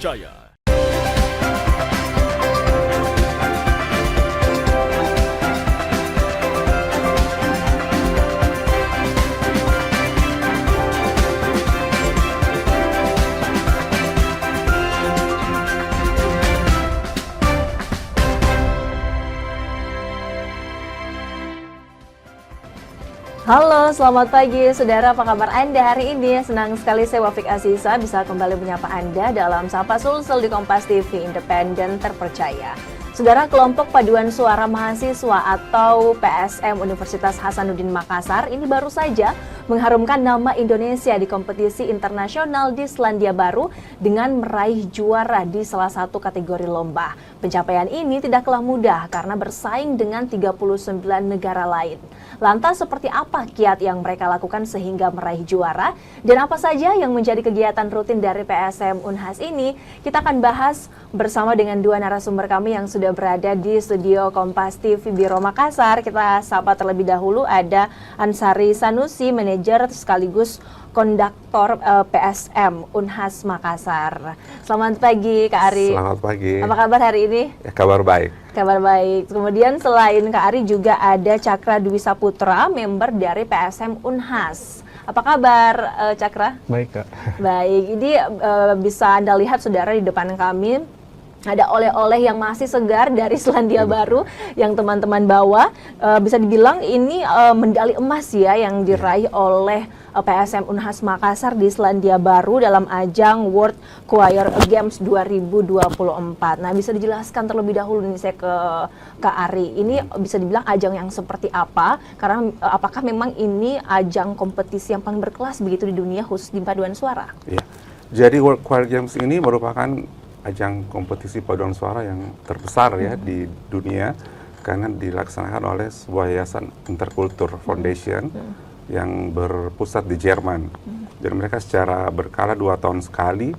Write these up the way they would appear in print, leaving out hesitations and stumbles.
terpercaya. Halo, selamat pagi saudara, apa kabar Anda hari ini? Senang sekali saya Wafik Aziza bisa kembali menyapa Anda dalam Sapa Sulsel di Kompas TV Independen Terpercaya. Saudara, kelompok paduan suara mahasiswa atau PSM Universitas Hasanuddin Makassar ini baru saja mengharumkan nama Indonesia di kompetisi internasional di Selandia Baru dengan meraih juara di salah satu kategori lomba. Pencapaian ini tidaklah mudah karena bersaing dengan 39 negara lain. Lantas seperti apa kiat yang mereka lakukan sehingga meraih juara? Dan apa saja yang menjadi kegiatan rutin dari PSM Unhas ini? Kita akan bahas bersama dengan dua narasumber kami yang sudah berada di studio Kompas TV Biro Makassar. Kita sapa terlebih dahulu ada Ansari Sanusi, manajer sekaligus konduktor PSM Unhas Makassar. Selamat pagi Kak Ari. Selamat pagi. Apa kabar hari ini? Ya, kabar baik. Kabar baik. Kemudian selain Kak Ari juga ada Cakra Dwi Saputra, member dari PSM Unhas. Apa kabar Cakra? Baik Kak. Baik, ini bisa Anda lihat saudara di depan kami ada oleh-oleh yang masih segar dari Selandia Baru yang teman-teman bawa. Bisa dibilang ini medali emas ya yang diraih oleh PSM Unhas Makassar di Selandia Baru dalam ajang World Choir Games 2024. Nah, bisa dijelaskan terlebih dahulu nih saya ke Kak Ari. Ini bisa dibilang ajang yang seperti apa? Karena apakah memang ini ajang kompetisi yang paling berkelas begitu di dunia khusus di paduan suara? Ya. Jadi World Choir Games ini merupakan ajang kompetisi paduan suara yang terbesar ya di dunia karena dilaksanakan oleh sebuah yayasan Interkultur Foundation yang berpusat di Jerman. Dan mereka secara berkala 2 tahun sekali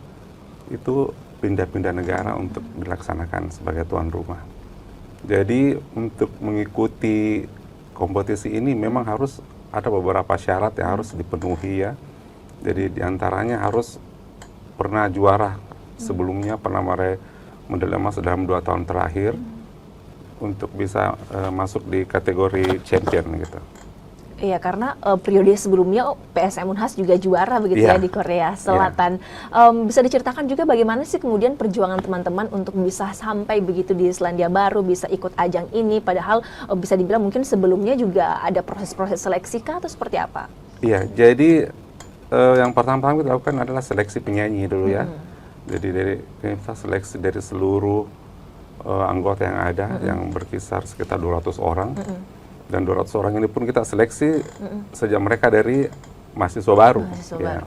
itu pindah-pindah negara untuk dilaksanakan sebagai tuan rumah. Jadi untuk mengikuti kompetisi ini memang harus ada beberapa syarat yang harus dipenuhi ya. Jadi diantaranya harus pernah juara sebelumnya, pernah meraih medali emas dalam 2 tahun terakhir untuk bisa masuk di kategori champion gitu. Iya, karena periode sebelumnya PSM Unhas juga juara begitu ya di Korea Selatan. Bisa diceritakan juga bagaimana sih kemudian perjuangan teman-teman untuk bisa sampai begitu di Selandia Baru, bisa ikut ajang ini, padahal bisa dibilang mungkin sebelumnya juga ada proses-proses seleksi kah atau seperti apa? Iya, jadi yang pertama-tama kita lakukan adalah seleksi penyanyi dulu ya. Jadi kita seleksi dari seluruh anggota yang ada yang berkisar sekitar 200 orang. Dan 200 orang ini pun kita seleksi sejak mereka dari mahasiswa baru. Ya.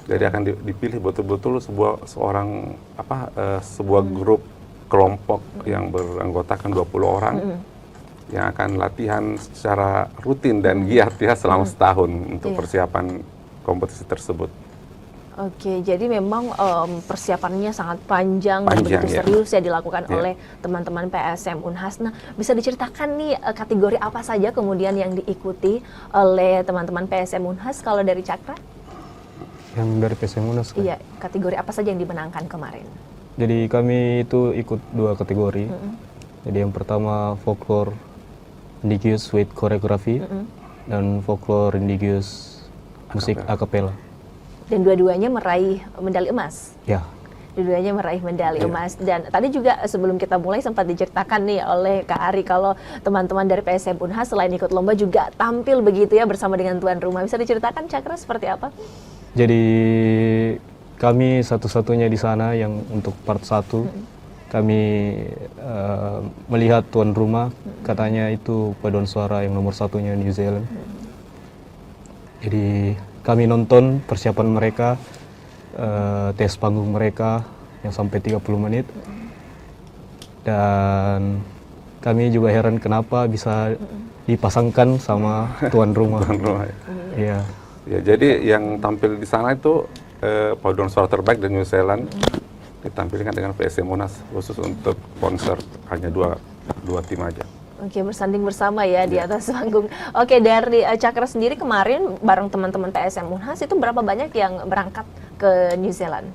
Jadi akan dipilih betul-betul sebuah grup kelompok yang beranggotakan 20 orang yang akan latihan secara rutin dan giat ya selama setahun untuk persiapan kompetisi tersebut. Oke, jadi memang persiapannya sangat panjang dan begitu serius ya dilakukan oleh teman-teman PSM Unhas. Nah, bisa diceritakan nih kategori apa saja kemudian yang diikuti oleh teman-teman PSM Unhas kalau dari Cakra? Yang dari PSM Unhas kan? Iya, kategori apa saja yang dimenangkan kemarin? Jadi kami itu ikut 2 kategori. Jadi yang pertama folklore indigenous with choreography dan folklore indigenous musik acapella. Dan dua-duanya meraih medali emas. Ya. Dua-duanya meraih medali emas. Dan tadi juga sebelum kita mulai sempat diceritakan nih oleh Kak Ari kalau teman-teman dari PSM Unhas selain ikut lomba juga tampil begitu ya bersama dengan tuan rumah. Bisa diceritakan Cakra seperti apa? Jadi kami satu-satunya di sana yang untuk part 1 kami melihat tuan rumah katanya itu paduan suara yang nomor 1-nya New Zealand. Jadi kami nonton persiapan mereka, tes panggung mereka yang sampai 30 menit. Dan kami juga heran kenapa bisa dipasangkan sama tuan rumah. Tuan rumah ya. Ya, jadi yang tampil di sana itu paduan suara terbaik dari New Zealand ditampilkan dengan PSM Unhas khusus untuk konser hanya dua tim aja. Oke, bersanding bersama ya di atas panggung. Oke, dari Cakra sendiri kemarin bareng teman-teman PSM Unhas itu berapa banyak yang berangkat ke New Zealand?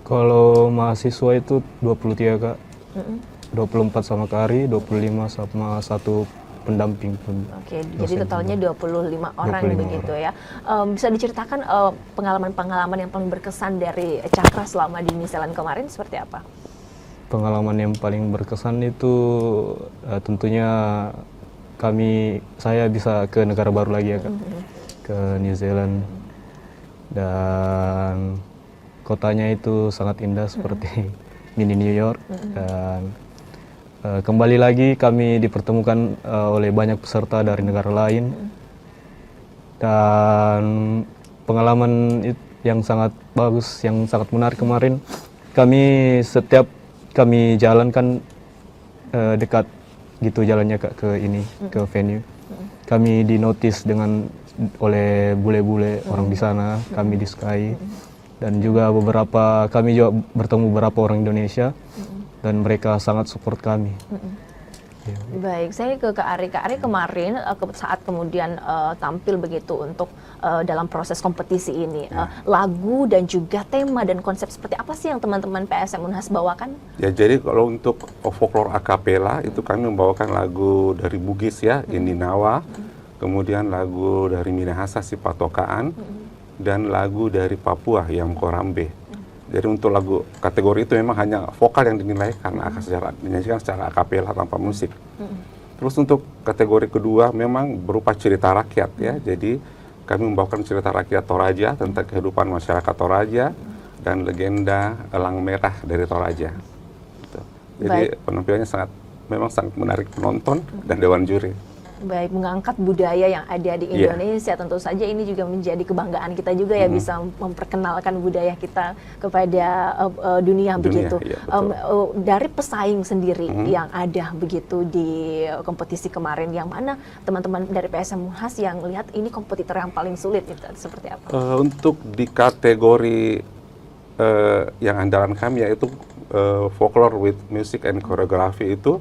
Kalau mahasiswa itu 23 Kak, 24 sama Kak Ari, 25 sama satu pendamping pun. Oke, jadi totalnya 25 orang 25 begitu ya. Bisa diceritakan pengalaman-pengalaman yang paling berkesan dari Cakra selama di New Zealand kemarin seperti apa? Pengalaman yang paling berkesan itu tentunya saya bisa ke negara baru lagi ya Kak, ke New Zealand, dan kotanya itu sangat indah seperti mini New York, dan kembali lagi kami dipertemukan oleh banyak peserta dari negara lain, dan pengalaman yang sangat bagus, yang sangat menarik kemarin, setiap kami jalankan dekat gitu jalannya Kak ke venue, kami dinotis oleh bule-bule orang di sana, kami disukai. Dan juga kami juga bertemu beberapa orang Indonesia, dan mereka sangat support kami. Ya. Baik, saya ke Kak Ari. Kak Ari kemarin saat kemudian tampil begitu untuk dalam proses kompetisi ini, lagu dan juga tema dan konsep seperti apa sih yang teman-teman PSM Unhas bawakan? Ya, jadi kalau untuk folklore akapela itu kami membawakan lagu dari Bugis ya, Indinawa, kemudian lagu dari Minahasa si Patokaan, dan lagu dari Papua yang Korambe. Jadi untuk lagu kategori itu memang hanya vokal yang dinilai karena dinyanyikan secara akapela tanpa musik. Terus untuk kategori kedua memang berupa cerita rakyat ya. Jadi kami membawakan cerita rakyat Toraja tentang kehidupan masyarakat Toraja dan legenda elang merah dari Toraja. Gitu. Jadi penampilannya memang sangat menarik penonton dan dewan juri. Baik, mengangkat budaya yang ada di Indonesia, tentu saja ini juga menjadi kebanggaan kita juga ya, bisa memperkenalkan budaya kita kepada dunia begitu. Iya, dari pesaing sendiri yang ada begitu di kompetisi kemarin, yang mana teman-teman dari PSM Unhas yang lihat ini kompetitor yang paling sulit itu seperti apa? Untuk di kategori yang andalan kami yaitu folklore with music and choreography itu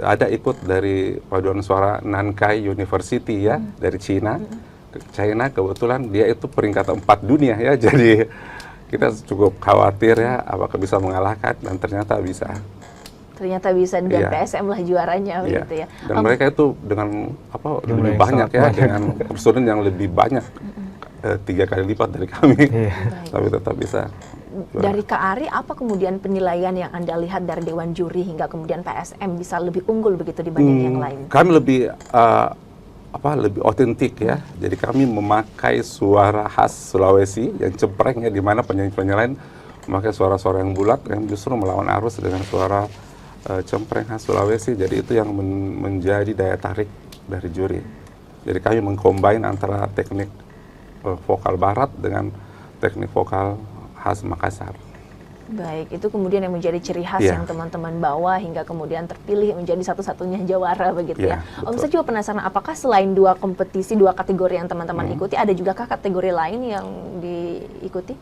ada ikut dari paduan suara Nankai University ya, dari Cina. China kebetulan dia itu peringkat 4 dunia ya, jadi kita cukup khawatir ya apakah bisa mengalahkan, dan ternyata bisa. Ternyata bisa, dan PSM lah juaranya begitu ya. Dan mereka itu dengan lebih banyak ya, dengan personil yang lebih banyak, 3 kali lipat dari kami, tapi tetap bisa. Dari Kak Ari, apa kemudian penilaian yang Anda lihat dari Dewan Juri hingga kemudian PSM bisa lebih unggul begitu dibanding yang lain? Kami lebih lebih otentik ya. Jadi kami memakai suara khas Sulawesi yang cempreng ya, di mana penyanyi-penyanyi lain memakai suara-suara yang bulat yang justru melawan arus dengan suara cempreng khas Sulawesi. Jadi itu yang menjadi daya tarik dari juri. Jadi kami mengcombine antara teknik vokal barat dengan teknik vokal khas Makassar. Baik, itu kemudian yang menjadi ciri khas yang teman-teman bawa hingga kemudian terpilih menjadi satu-satunya jawara begitu ya. Om, saya juga penasaran, apakah selain 2 kompetisi, 2 kategori yang teman-teman ikuti, ada juga kategori lain yang diikuti?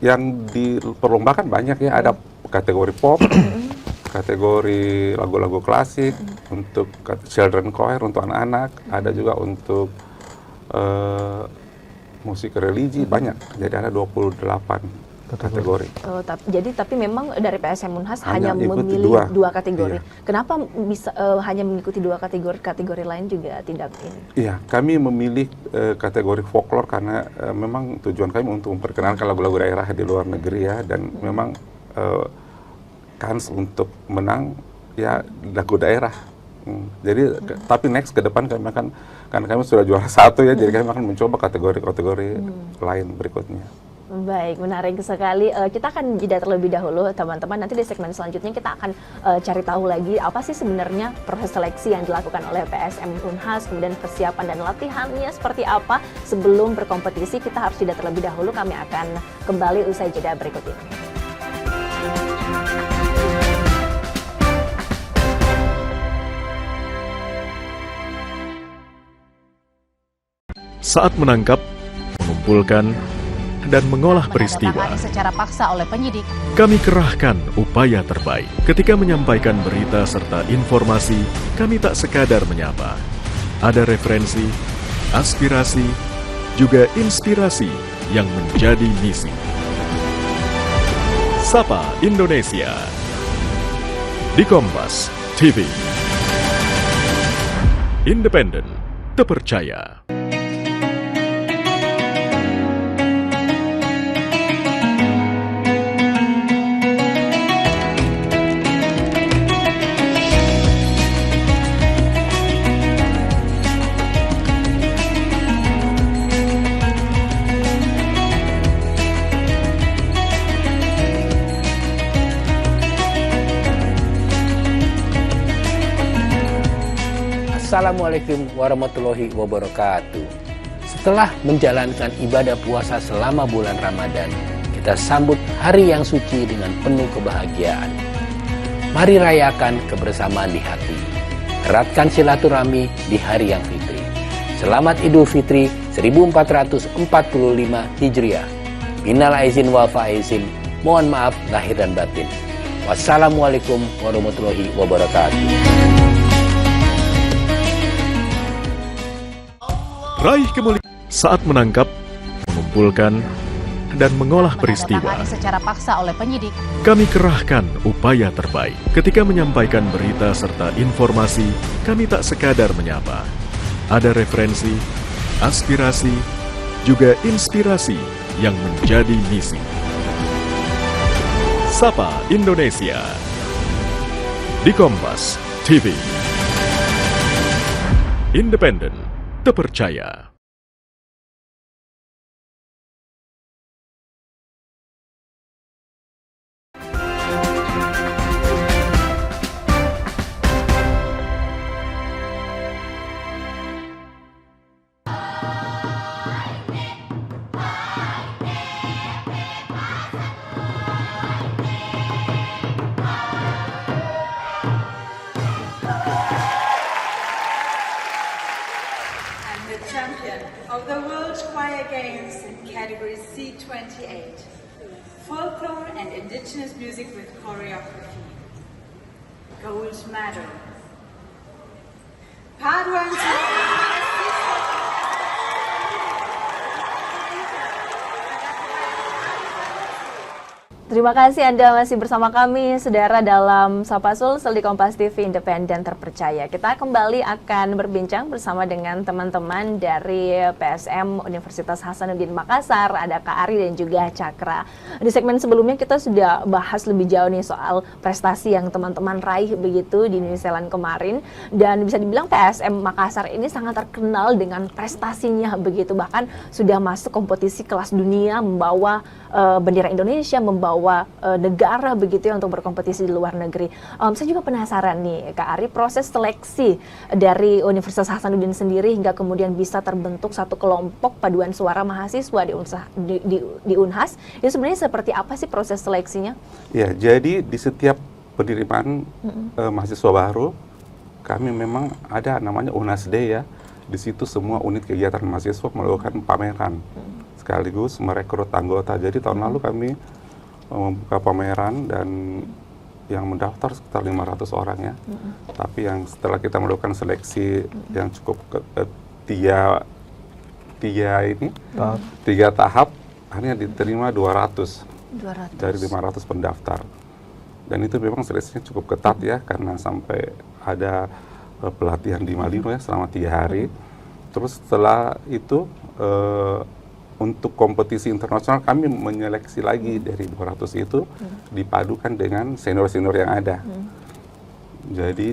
Yang diperlombakan banyak ya, ada kategori pop, kategori lagu-lagu klasik, untuk children choir untuk anak-anak, ada juga untuk musik religi, banyak. Jadi ada 28 kategori. Tapi memang dari PSM Unhas hanya memilih 2 kategori. Iya. Kenapa bisa hanya mengikuti 2 kategori lain juga tidak ini? Iya, kami memilih kategori folklore karena memang tujuan kami untuk memperkenalkan lagu-lagu daerah di luar negeri ya, dan memang kans untuk menang ya lagu daerah. Jadi tapi next ke depan kami akan, karena kami sudah juara 1 ya, jadi kami akan mencoba kategori-kategori lain berikutnya. Baik, menarik sekali. Kita akan jeda terlebih dahulu teman-teman. Nanti di segmen selanjutnya kita akan cari tahu lagi apa sih sebenarnya proses seleksi yang dilakukan oleh PSM Unhas, kemudian persiapan dan latihannya seperti apa sebelum berkompetisi. Kita harus jeda terlebih dahulu. Kami akan kembali usai jeda berikut ini. Saat menangkap, mengumpulkan, dan mengolah peristiwa, secara paksa oleh penyidik, kami kerahkan upaya terbaik. Ketika menyampaikan berita serta informasi, kami tak sekadar menyapa. Ada referensi, aspirasi, juga inspirasi yang menjadi misi. Sapa Indonesia di Kompas TV. Independen, terpercaya. Assalamualaikum warahmatullahi wabarakatuh. Setelah menjalankan ibadah puasa selama bulan Ramadan, kita sambut hari yang suci dengan penuh kebahagiaan. Mari rayakan kebersamaan di hati. Eratkan silaturahmi di hari yang fitri. Selamat Idul Fitri 1445 Hijriah. Minal aizin wal faizin. Mohon maaf lahir dan batin. Wassalamualaikum warahmatullahi wabarakatuh. Raih kemuliaan saat menangkap, mengumpulkan, dan mengolah peristiwa. Secara paksa oleh penyidik. Kami kerahkan upaya terbaik. Ketika menyampaikan berita serta informasi, kami tak sekadar menyapa. Ada referensi, aspirasi, juga inspirasi yang menjadi misi. Sapa Indonesia di Kompas TV. Independen, terpercaya. Champion of the World Choir Games in category C28, Folklore and Indigenous Music with Choreography. Gold medal. Paduan Terima kasih Anda masih bersama kami, saudara, dalam Sapa Sulsel di Kompas TV Independen Terpercaya. Kita kembali akan berbincang bersama dengan teman-teman dari PSM Universitas Hasanuddin Makassar, ada Kak Ari dan juga Cakra. Di segmen sebelumnya kita sudah bahas lebih jauh nih soal prestasi yang teman-teman raih begitu di New Zealand kemarin, dan bisa dibilang PSM Makassar ini sangat terkenal dengan prestasinya begitu, bahkan sudah masuk kompetisi kelas dunia, membawa bendera Indonesia, membawa negara begitu ya untuk berkompetisi di luar negeri. Saya juga penasaran nih Kak Ari, proses seleksi dari Universitas Hasanuddin sendiri hingga kemudian bisa terbentuk satu kelompok paduan suara mahasiswa di Unhas, itu sebenarnya seperti apa sih proses seleksinya? Ya, jadi di setiap penerimaan mahasiswa baru, kami memang ada namanya Unhas Day ya. Di situ semua unit kegiatan mahasiswa melakukan pameran. Sekaligus merekrut anggota. Jadi tahun lalu kami membuka pameran dan yang mendaftar sekitar 500 orang ya. Tapi yang setelah kita melakukan seleksi yang cukup tiga tahap, hanya diterima 200 dari 500 pendaftar. Dan itu memang seleksinya cukup ketat ya, karena sampai ada pelatihan di Malino ya selama 3 hari. Terus setelah itu untuk kompetisi internasional kami menyeleksi lagi dari 200 itu dipadukan dengan senior-senior yang ada. Jadi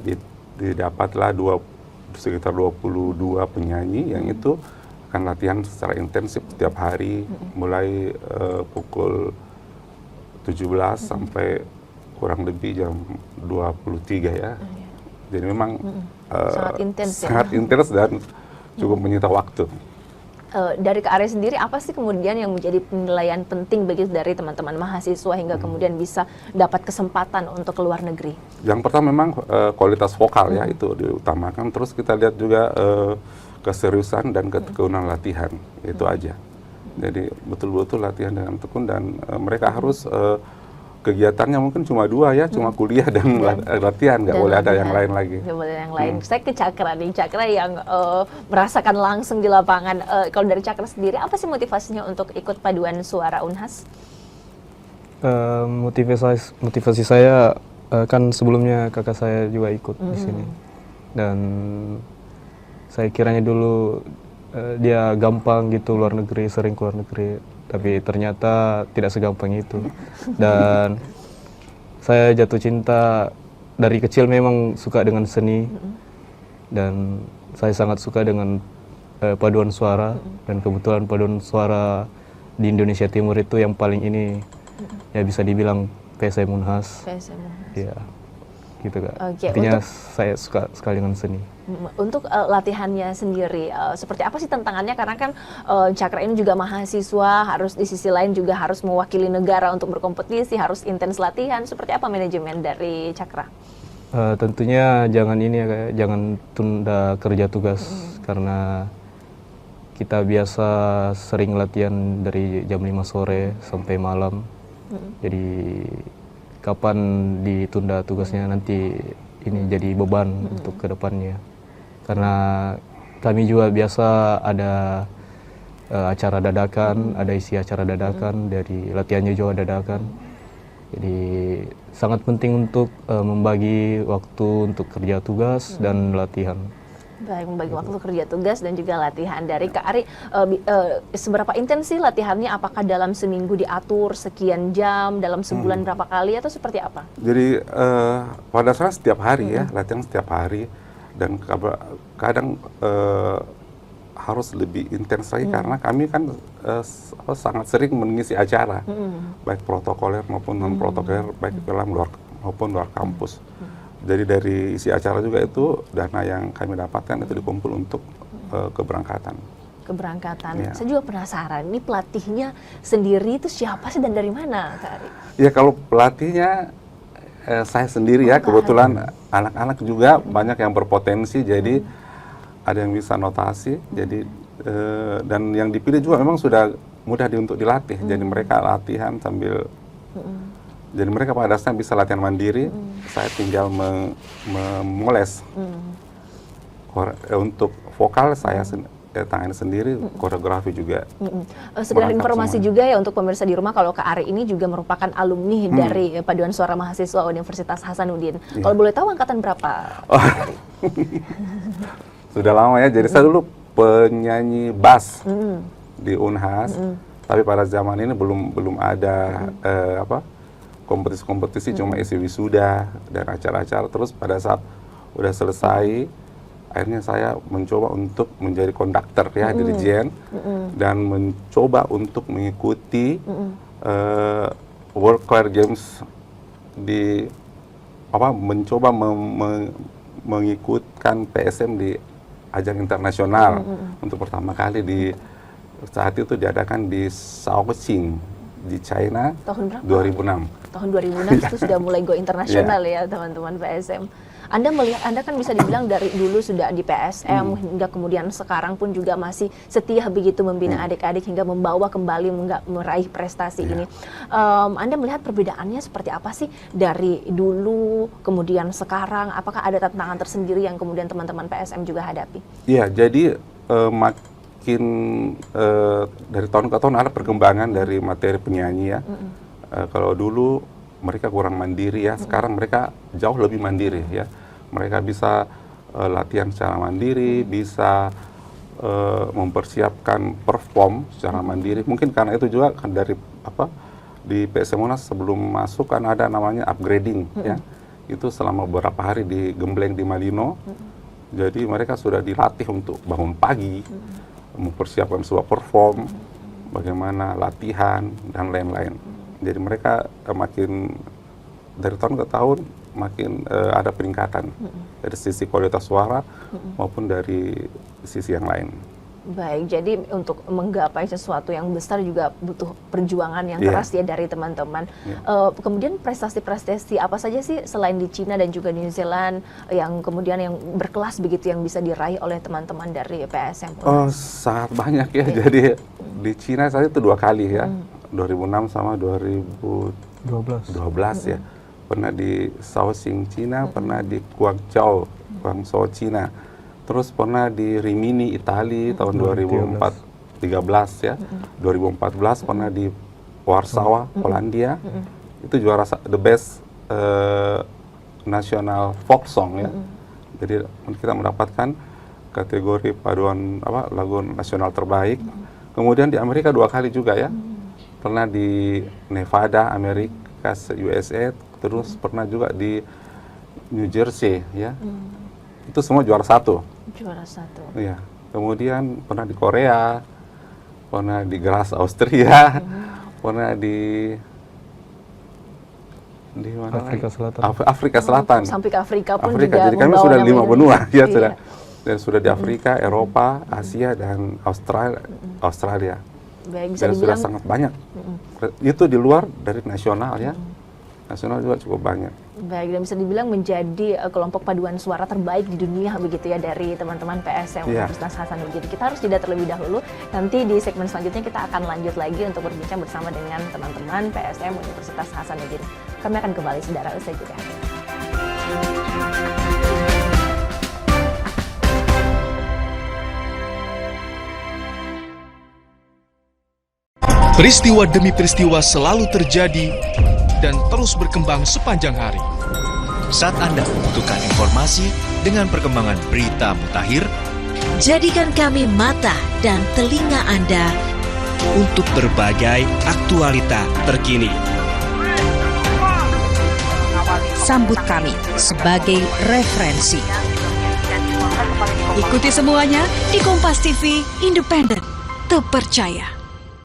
didapatlah sekitar 22 penyanyi yang itu akan latihan secara intensif setiap hari mulai pukul 17 sampai kurang lebih jam 23 ya. Jadi memang sangat intens dan cukup menyita waktu. Dari Kak Ari sendiri, apa sih kemudian yang menjadi penilaian penting bagi dari teman-teman mahasiswa hingga kemudian bisa dapat kesempatan untuk ke luar negeri? Yang pertama memang kualitas vokal ya, itu diutamakan. Terus kita lihat juga keseriusan dan ketekunan latihan, itu aja. Jadi betul-betul latihan dengan tekun dan mereka harus kegiatannya mungkin cuma 2 ya, cuma kuliah dan latihan, nggak boleh ada yang lain lagi. Nggak boleh yang lain. Saya ke Cakra nih, Cakra yang merasakan langsung di lapangan. Kalau dari Cakra sendiri, apa sih motivasinya untuk ikut paduan suara Unhas? Motivasi saya kan sebelumnya kakak saya juga ikut di sini, dan saya kiranya dulu dia gampang gitu luar negeri, sering keluar negeri, tapi ternyata tidak segampang itu. Dan saya jatuh cinta dari kecil, memang suka dengan seni, dan saya sangat suka dengan paduan suara, dan kebetulan paduan suara di Indonesia Timur itu yang paling ini ya bisa dibilang PSM Unhas. Ya, gitu Kak. Intinya saya suka sekali dengan seni. Untuk latihannya sendiri, seperti apa sih tantangannya? Karena kan Cakra ini juga mahasiswa, harus di sisi lain juga harus mewakili negara untuk berkompetisi, harus intens latihan. Seperti apa manajemen dari Cakra? Tentunya jangan ini ya, kayak jangan tunda kerja tugas, karena kita biasa sering latihan dari jam 5 sore sampai malam. Jadi kapan ditunda tugasnya nanti ini jadi beban untuk kedepannya. Karena kami juga biasa ada acara dadakan, ada isi acara dadakan, dari latihannya juga dadakan. Jadi sangat penting untuk membagi waktu untuk kerja tugas dan latihan. Baik, membagi waktu kerja tugas dan juga latihan. Dari Kak Ari, seberapa intens sih latihannya? Apakah dalam seminggu diatur sekian jam, dalam sebulan berapa kali, atau seperti apa? Jadi pada saat setiap hari ya, latihan setiap hari, dan kadang harus lebih intens lagi karena kami kan sangat sering mengisi acara, baik protokoler maupun non protokoler, baik dalam maupun luar kampus. Jadi dari isi acara juga itu dana yang kami dapatkan itu dikumpul untuk keberangkatan. Ya. Saya juga penasaran, ini pelatihnya sendiri itu siapa sih dan dari mana, Kak Ari? Ya kalau pelatihnya saya sendiri ya, kebetulan anak-anak juga banyak yang berpotensi, jadi ada yang bisa notasi, jadi dan yang dipilih juga memang sudah mudah untuk dilatih, jadi mereka latihan sambil jadi mereka pada dasarnya bisa latihan mandiri, saya tinggal memoles. Untuk vokal saya tangani sendiri, koreografi juga. Sekedar informasi juga ya untuk pemirsa di rumah, kalau Kak Ari ini juga merupakan alumni dari Paduan Suara Mahasiswa Universitas Hasanuddin. Kalau boleh tahu angkatan berapa? Sudah lama ya, jadi saya dulu penyanyi bass di Unhas, tapi pada zaman ini belum ada kompetisi-kompetisi, cuma isi wisuda dan acara-acara. Terus pada saat udah selesai, akhirnya saya mencoba untuk menjadi konduktor ya, dirijen, dan mencoba untuk mengikuti World Choir Games mencoba mengikutkan PSM di ajang internasional untuk pertama kali saat itu diadakan di Shaoxing di China. Tahun berapa? 2006. Tahun 2006 itu sudah mulai go internasional ya teman-teman PSM. Anda melihat, Anda kan bisa dibilang dari dulu sudah di PSM hingga kemudian sekarang pun juga masih setia begitu membina adik-adik hingga membawa kembali meraih prestasi ini. Anda melihat perbedaannya seperti apa sih dari dulu kemudian sekarang? Apakah ada tantangan tersendiri yang kemudian teman-teman PSM juga hadapi? Iya, jadi makin dari tahun ke tahun ada perkembangan dari materi penyanyi ya. Kalau dulu mereka kurang mandiri ya, sekarang mereka jauh lebih mandiri ya. Mereka bisa latihan secara mandiri, bisa mempersiapkan perform secara mandiri. Mungkin karena itu juga kan dari di PSM Unas sebelum masuk kan ada namanya upgrading ya. Itu selama beberapa hari di Gembleng di Malino. Jadi mereka sudah dilatih untuk bangun pagi, mempersiapkan sebuah perform, bagaimana latihan dan lain-lain. Jadi mereka makin dari tahun ke tahun makin ada peningkatan dari sisi kualitas suara maupun dari sisi yang lain. Baik, jadi untuk menggapai sesuatu yang besar juga butuh perjuangan yang keras ya dari teman-teman. Kemudian prestasi-prestasi apa saja sih selain di Cina dan juga di New Zealand yang kemudian yang berkelas begitu yang bisa diraih oleh teman-teman dari PSM? Sangat banyak ya. Jadi di Cina saya itu 2 kali ya. 2006 sama 2012 ya. Pernah di Shaoxing Cina, pernah di Guangzhou Cina. Terus pernah di Rimini Italia tahun 2013 ya. 2014 pernah di Warsawa, Polandia. Itu juara the best national folk song ya. Jadi kita mendapatkan kategori paduan lagu nasional terbaik. Kemudian di Amerika 2 kali juga ya. Pernah di Nevada, Amerika, USA, terus pernah juga di New Jersey ya. Itu semua juara 1. Juara 1. Iya. Kemudian pernah di Korea, pernah di Graz, Austria, pernah di mana Afrika lagi? Selatan. Afrika Selatan. Sampai ke Afrika pun Afrika. juga Jadi kami membawa sudah nama 5 Indonesia. benua ya Iya. sudah. Dan sudah di Afrika, Eropa, Asia dan Australia. Baik, bisa Dan sudah dibilang sangat banyak. Itu di luar dari nasional ya. Nasional juga cukup banyak. baik, dan bisa dibilang menjadi kelompok paduan suara terbaik di dunia begitu ya dari teman-teman PSM Universitas Hasanuddin. Kita harus jeda terlebih dahulu. Nanti di segmen selanjutnya kita akan lanjut lagi untuk berbincang bersama dengan teman-teman PSM Universitas Hasanuddin. Kami akan kembali saudara usai jeda. Peristiwa demi peristiwa selalu terjadi dan terus berkembang sepanjang hari. Saat Anda membutuhkan informasi dengan perkembangan berita mutakhir, jadikan kami mata dan telinga Anda untuk berbagai aktualita terkini. sambut kami sebagai referensi. Ikuti semuanya di Kompas TV, independen, terpercaya.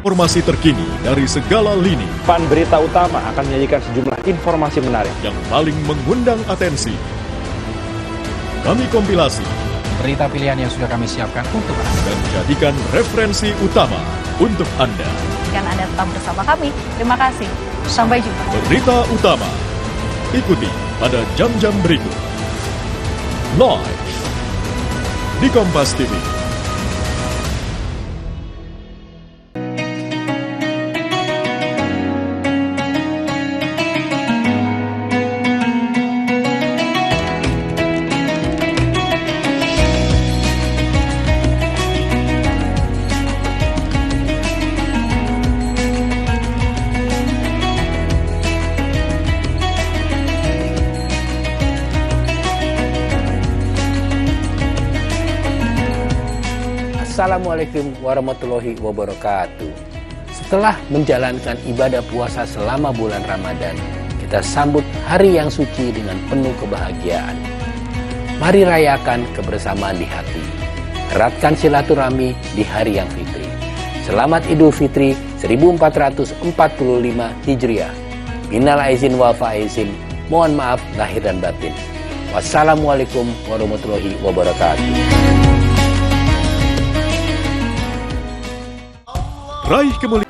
Informasi terkini dari segala lini Pan Berita Utama akan menyajikan sejumlah informasi menarik yang paling mengundang atensi. Kami kompilasi berita pilihan yang sudah kami siapkan untuk Anda dan jadikan referensi utama untuk Anda. Kan Anda tetap bersama kami. Terima kasih. Sampai jumpa. Berita utama ikuti pada jam-jam berikut. Live di Kompas TV. Assalamualaikum warahmatullahi wabarakatuh. Setelah menjalankan ibadah puasa selama bulan Ramadan, kita sambut hari yang suci dengan penuh kebahagiaan. Mari rayakan kebersamaan di hati. Eratkan silaturahmi di hari yang fitri. Selamat Idul Fitri 1445 Hijriah. Minal aizin wal faizin. Mohon maaf lahir dan batin. Wassalamualaikum warahmatullahi wabarakatuh. Raih kemuliaan.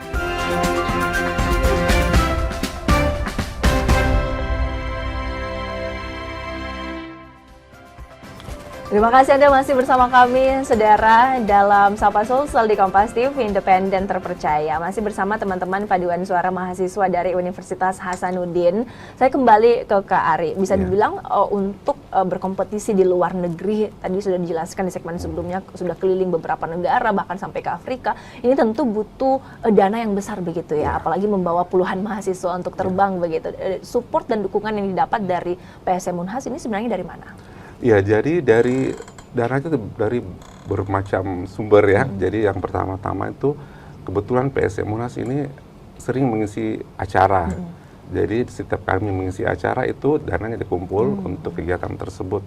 Terima kasih Anda masih bersama kami, saudara, dalam Sapa Sulsel di Kompas TV, independen terpercaya. Masih bersama teman-teman paduan suara mahasiswa dari Universitas Hasanuddin. Saya kembali ke Kak Ari. Bisa dibilang untuk berkompetisi di luar negeri, tadi sudah dijelaskan di segmen sebelumnya, sudah keliling beberapa negara, bahkan sampai ke Afrika. Ini tentu butuh dana yang besar begitu ya, apalagi membawa puluhan mahasiswa untuk terbang begitu. Support dan dukungan yang didapat dari PSM Unhas ini sebenarnya dari mana? Ya, jadi dari dana itu dari bermacam sumber ya. Jadi yang pertama-tama itu kebetulan PSM Unhas ini sering mengisi acara. Jadi setiap kami mengisi acara itu dananya dikumpul untuk kegiatan tersebut.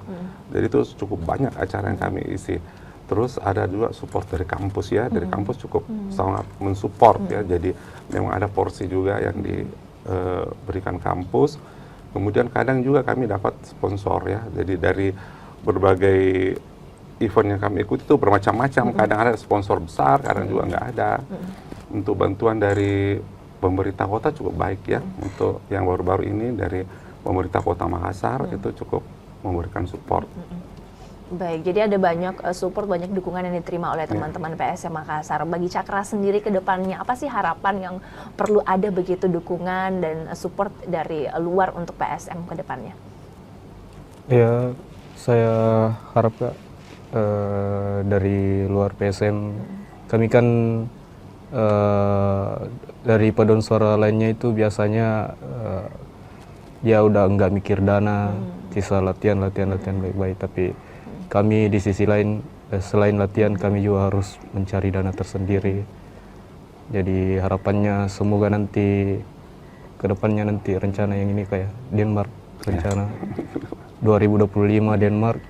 Jadi itu cukup banyak acara yang kami isi. Terus ada juga support dari kampus ya. Dari kampus cukup sangat mensupport ya. Jadi memang ada porsi juga yang diberikan kampus. Kemudian kadang juga kami dapat sponsor ya, jadi dari berbagai event yang kami ikuti itu bermacam-macam, kadang ada sponsor besar, kadang juga nggak ada. Untuk bantuan dari pemerintah kota cukup baik ya, untuk yang baru-baru ini dari pemerintah kota Makassar itu cukup memberikan support. Baik, jadi ada banyak support, banyak dukungan yang diterima oleh teman-teman PSM Makassar. Bagi Cakra sendiri ke depannya, apa sih harapan yang perlu ada begitu dukungan dan support dari luar untuk PSM ke depannya? Ya, saya harap Kak, dari luar PSM, kami kan dari paduan suara lainnya itu biasanya dia udah nggak mikir dana, sisa latihan baik-baik. Tapi kami di sisi lain, selain latihan kami juga harus mencari dana tersendiri. Jadi harapannya semoga nanti kedepannya nanti rencana yang ini kayak Denmark, rencana 2025 Denmark.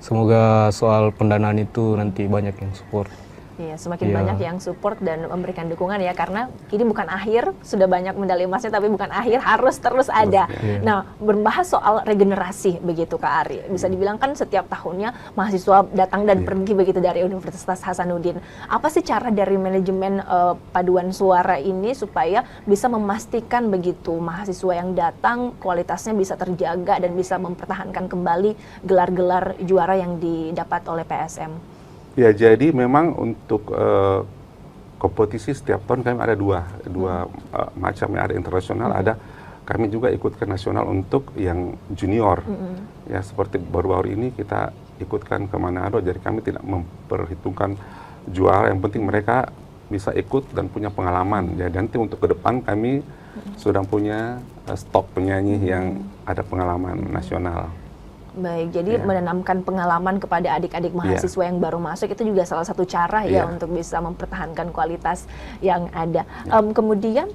Semoga soal pendanaan itu nanti banyak yang support. Iya, semakin banyak yang support dan memberikan dukungan ya, karena ini bukan akhir, sudah banyak medali emasnya tapi bukan akhir, harus terus ada. Nah, berbahas soal regenerasi begitu Kak Ari, bisa dibilang kan setiap tahunnya mahasiswa datang dan pergi begitu dari Universitas Hasanuddin. Apa sih cara dari manajemen paduan suara ini supaya bisa memastikan begitu mahasiswa yang datang kualitasnya bisa terjaga dan bisa mempertahankan kembali gelar-gelar juara yang didapat oleh PSM? Ya, jadi memang untuk kompetisi setiap tahun kami ada dua macam, ya, ada internasional, ada kami juga ikut ke nasional untuk yang junior. Ya, seperti baru-baru ini kita ikutkan ke Manado, jadi kami tidak memperhitungkan juara, yang penting mereka bisa ikut dan punya pengalaman. Jadi nanti untuk ke depan kami sudah punya stok penyanyi yang ada pengalaman nasional. Baik, jadi menanamkan pengalaman kepada adik-adik mahasiswa yang baru masuk itu juga salah satu cara ya untuk bisa mempertahankan kualitas yang ada. Kemudian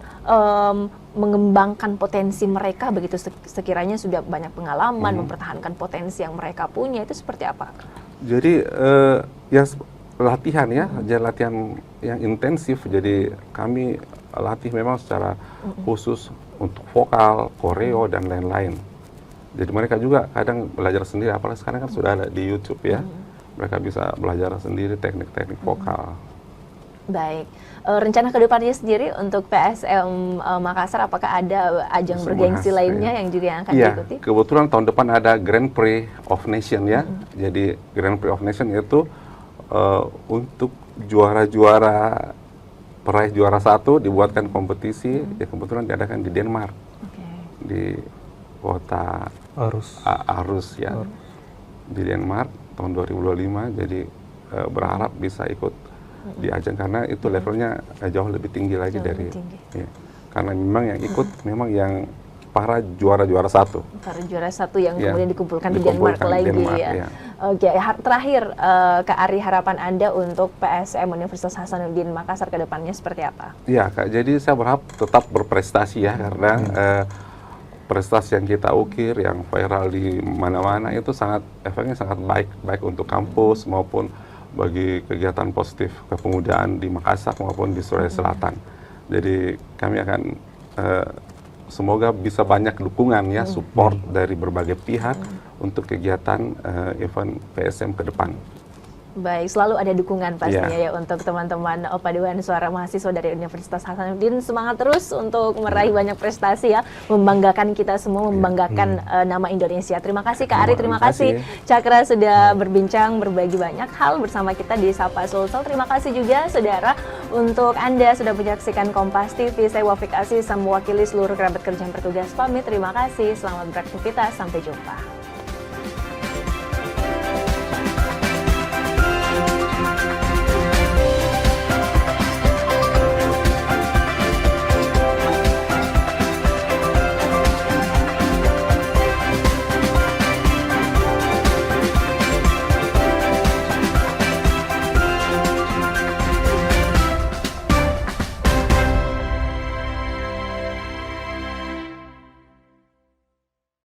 mengembangkan potensi mereka begitu sekiranya sudah banyak pengalaman, mempertahankan potensi yang mereka punya, itu seperti apa? Jadi ya latihan ya, jadi latihan yang intensif. Jadi kami latih memang secara khusus untuk vokal, koreo dan lain-lain. Jadi mereka juga kadang belajar sendiri, apalagi sekarang kan sudah ada di YouTube ya. Mereka bisa belajar sendiri teknik-teknik vokal. Baik, rencana kedepannya sendiri untuk PSM Makassar, apakah ada ajang bergengsi lainnya yang juga akan diikuti? Iya, kebetulan tahun depan ada Grand Prix of Nation ya. Jadi Grand Prix of Nation itu untuk juara-juara, peraih juara 1 dibuatkan kompetisi, ya kebetulan diadakan di Denmark. Di kota Aarhus ya, di Denmark tahun 2025. Jadi berharap bisa ikut di ajang karena itu levelnya jauh lebih tinggi lagi dari ya. Karena memang yang ikut memang yang para juara-juara 1. Para juara 1 yang kemudian dikumpulkan di Denmark lagi ya. Oke, terakhir Kak Ari, harapan Anda untuk PSM Universitas Hasanuddin Makassar ke depannya seperti apa? Iya Kak, jadi saya berharap tetap berprestasi ya, karena prestasi yang kita ukir, yang viral di mana-mana itu efeknya sangat baik untuk kampus maupun bagi kegiatan positif kepemudaan di Makassar maupun di Sulawesi Selatan. Jadi kami akan semoga bisa banyak dukungan ya, support dari berbagai pihak untuk kegiatan event PSM ke depan. Baik, selalu ada dukungan pastinya ya untuk teman-teman paduan suara mahasiswa dari Universitas Hasanuddin. Semangat terus untuk meraih banyak prestasi ya, membanggakan kita semua, membanggakan nama Indonesia. Terima kasih Kak Ari, terima kasih Cakra sudah berbincang, berbagi banyak hal bersama kita di Sapa Sulsel. Terima kasih juga saudara untuk Anda sudah menyaksikan Kompas TV. Saya Wafik Aziza mewakili seluruh kerabat kerja yang bertugas pamit. Terima kasih, selamat beraktivitas, sampai jumpa.